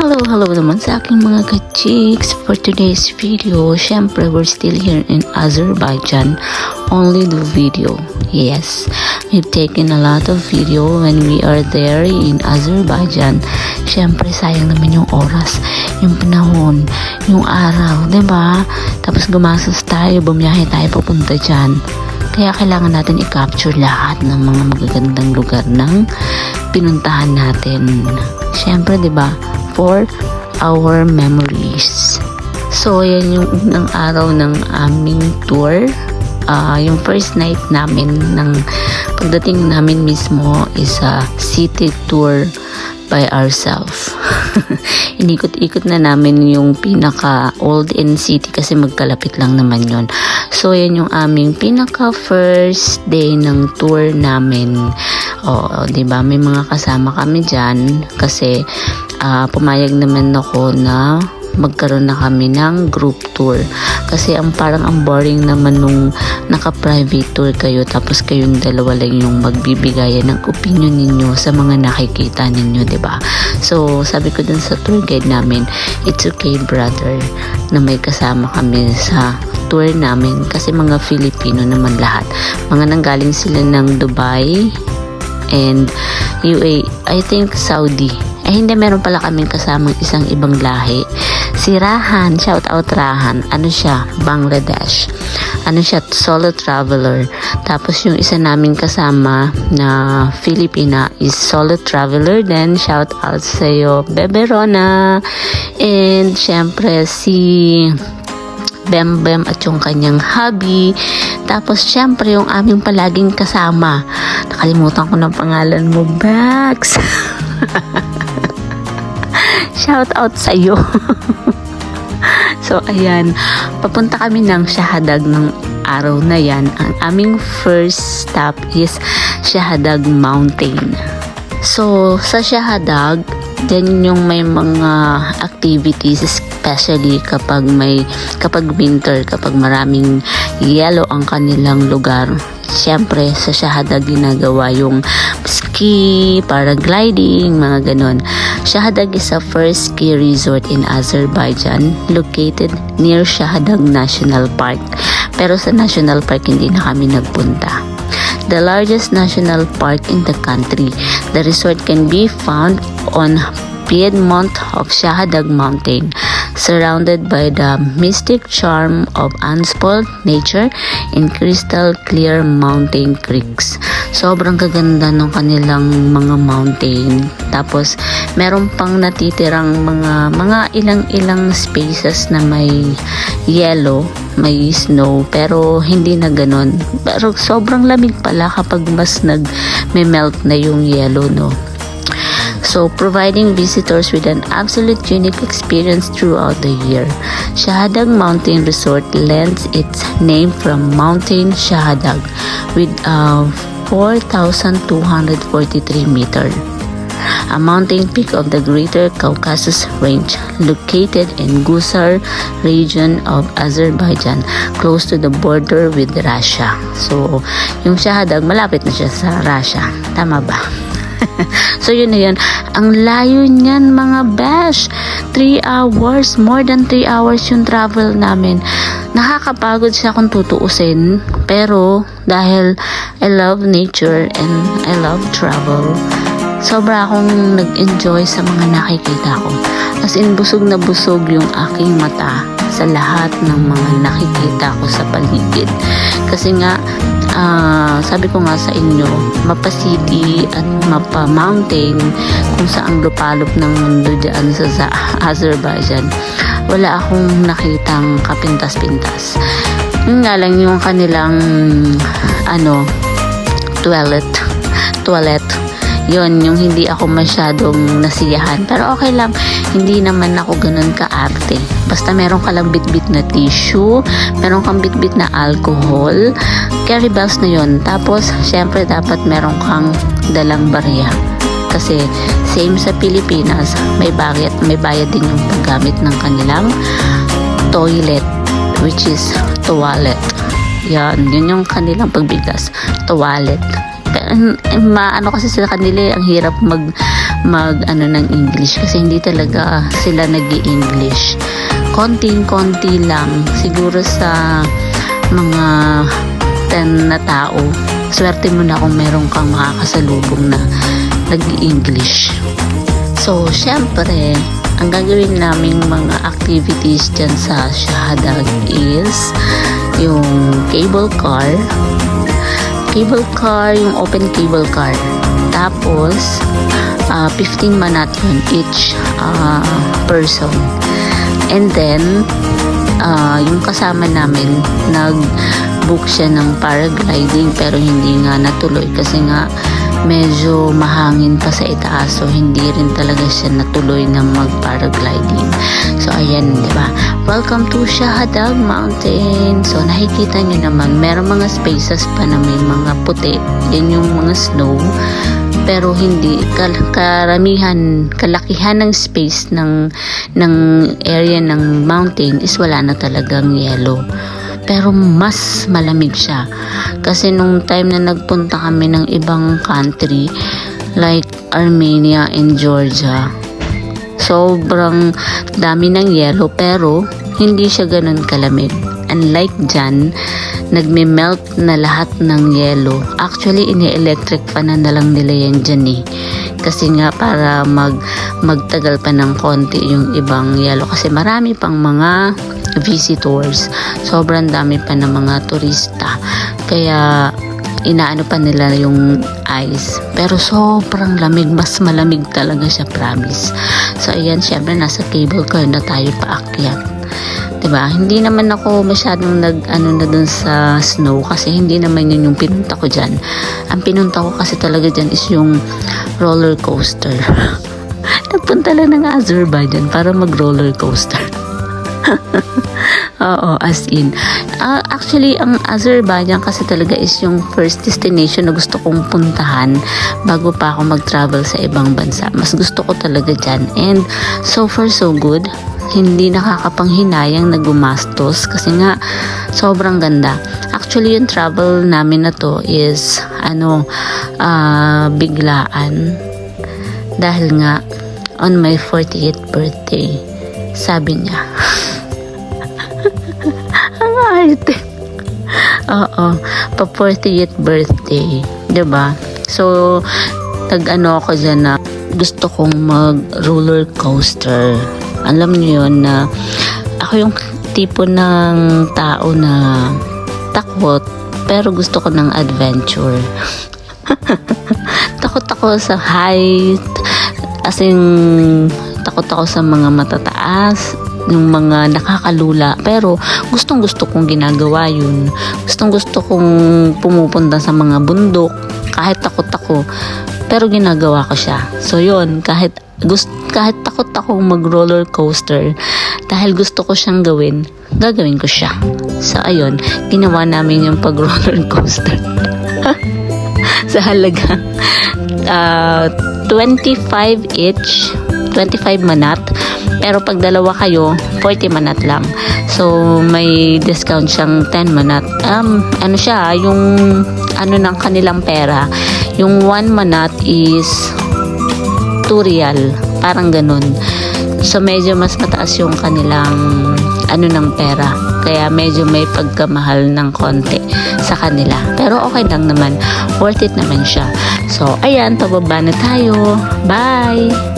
Hello naman sa aking mga ka-chicks. For today's video, syempre we're still here in Azerbaijan. Only the video. Yes, we've taken a lot of video when we are there in Azerbaijan. Syempre sayang naman yung oras, yung panahon, yung araw, 'di ba? Tapos gumastos tayo, bumiyahe tayo papunta dyan. Kaya kailangan natin i-capture lahat ng mga magagandang lugar ng pinuntahan natin. Syempre, 'di ba? For our memories. So, yan yung unang araw ng aming tour. Yung first night namin, ng pagdating namin mismo is a city tour by ourselves. Inikot-ikot na namin yung pinaka old end city kasi magkalapit lang naman yon. So, yan yung aming pinaka first day ng tour namin. Diba? May mga kasama kami dyan kasi pumayag naman ako na magkaroon na kami ng group tour kasi parang ang boring naman nung naka-private tour kayo tapos kayong dalawa lang yung magbibigayan ng opinion ninyo sa mga nakikita ninyo, diba? So sabi ko dun sa tour guide namin, it's okay brother na may kasama kami sa tour namin kasi mga Filipino naman lahat, mga nanggaling sila ng Dubai and UAE, I think Saudi. Hindi, meron pala kaming kasamang isang ibang lahi. Si Rahan, shout out Rahan. Ano siya? Bangladesh. Ano siya? Solo traveler. Tapos yung isa naming kasama na Filipina is solo traveler. Then shout out sa'yo, Bebe Rona. And syempre si Bem at yung kanyang hubby. Tapos syempre yung aming palaging kasama. Nakalimutan ko ng pangalan mo, Bax. Shout out sa iyo. So ayan, papunta kami ng Shahadag ng araw na yan. Ang aming first stop is Shahadag Mountain. So sa Shahadag, then yung may mga activities, especially kapag winter, kapag maraming yellow ang kanilang lugar. Siyempre sa Shahadag ginagawa yung ski, paragliding, mga ganon. Shahadag is a first ski resort in Azerbaijan located near Shahadag National Park. Pero sa National Park hindi na kami nagpunta. The largest national park in the country. The resort can be found on Piedmont of Shahadag Mountain, surrounded by the mystic charm of unspoiled nature and crystal clear mountain creeks. Sobrang kaganda ng kanilang mga mountain. Tapos meron pang natitirang mga ilang spaces na may yellow, may snow, pero hindi na ganon. Pero sobrang lamig pala kapag mas nag-melt na yung yellow, no? So, providing visitors with an absolute unique experience throughout the year. Shahadag Mountain Resort lends its name from Mountain Shahadag with 4,243 meter. A mountain peak of the Greater Caucasus Range located in Gusar region of Azerbaijan, close to the border with Russia. So, yung Shahadag, malapit na siya sa Russia. Tama ba? So yun na yun. Ang layo niyan mga besh. 3 hours. More than 3 hours yung travel namin. Nakakapagod siya kung tutuusin. Pero dahil I love nature and I love travel, sobra akong nag-enjoy sa mga nakikita ko. As in, busog na busog yung aking mata sa lahat ng mga nakikita ko sa paligid. Kasi nga, sabi ko nga sa inyo, mapa-city at mapa-mountain, kung saan lupalop ng mundo dyan sa Azerbaijan, wala akong nakitang kapintas-pintas. Yun nga lang yung kanilang toilet. Yun, yung hindi ako masyadong nasiyahan. Pero okay lang, hindi naman ako ganun ka-arte. Basta meron ka lang bit-bit na tissue, meron kang bit-bit na alcohol, carry bags na yun. Tapos, syempre, dapat meron kang dalang barya. Kasi, same sa Pilipinas, may bayad din yung paggamit ng kanilang toilet, which is toilet. Yan, yun yung kanilang pagbigkas, toilet. Kasi sa kanila ang hirap mag ano ng English kasi hindi talaga sila nag-i-English. Konting-konti lang siguro sa mga 10 na tao. Swerte mo na kung meron kang makakasalubong na nag-i-English. So, syempre, ang gagawin naming mga activities dyan sa Shahadag is yung cable car, yung open cable car. Tapos, 15 manat yun each person. And then, yung kasama namin, nag-book siya ng paragliding pero hindi nga natuloy kasi nga medyo mahangin pa sa itaas, so hindi rin talaga siya natuloy na mag-paragliding. So ayan, di ba? Welcome to Shahadag Mountain. So nakikita niyo naman, meron mga spaces pa na may mga puti. Yan yung mga snow. Pero hindi kalakihan ng space ng area ng mountain is wala na talagang yellow. Pero mas malamig siya. Kasi nung time na nagpunta kami ng ibang country, like Armenia and Georgia, sobrang dami ng yellow pero hindi siya ganun kalamig. Unlike dyan, nagme-melt na lahat ng yellow. Actually, ini-electric fan na lang nila yan dyan eh. Kasi nga para magtagal pa ng konti yung ibang yellow. Kasi marami pang mga visitors. Sobrang dami pa ng mga turista. Kaya inaano pa nila yung ice. Pero sobrang lamig. Mas malamig talaga siya, promise. So ayan, syempre nasa cable car na tayo paakyat. Diba? Hindi naman ako masyadong nag-ano na dun sa snow kasi hindi naman yun yung pinunta ko dyan. Ang pinunta ko kasi talaga dyan is yung roller coaster. Nagpunta lang ng Azerbaijan para mag-roller coaster. Oo, as in. Actually, ang Azerbaijan kasi talaga is yung first destination na gusto kong puntahan bago pa ako mag-travel sa ibang bansa. Mas gusto ko talaga dyan. And so far, so good. Hindi nakakapanghinayang na gumastos kasi nga sobrang ganda. Actually, yung travel namin na to is biglaan. Dahil nga on my 40th birthday, sabi niya. Ang arte. Oo, pa 40th birthday, 'di ba? So, ako dyan na gusto kong mag roller coaster. Alam niyo yun na ako yung tipo ng tao na takot pero gusto ko ng adventure. Takot ako sa height, as in takot ako sa mga matataas, yung mga nakakalula, pero gustong gusto kong ginagawa yun. Gustong gusto kong pumupunta sa mga bundok kahit takot ako, pero ginagawa ko siya. So yun, kahit takot akong mag roller coaster, dahil gusto ko siyang gawin, gagawin ko siya. So ayun, ginawa namin yung pag roller coaster sa halaga 25 each, 25 manat. Pero pag dalawa kayo, 40 manat lang. So, may discount siyang 10 manat. Yung ng kanilang pera. Yung 1 manat is 2 real. Parang ganun. So, medyo mas mataas yung kanilang ng pera. Kaya medyo may pagkamahal ng konti sa kanila. Pero okay lang naman. Worth it naman siya. So, ayan, pababa na tayo. Bye!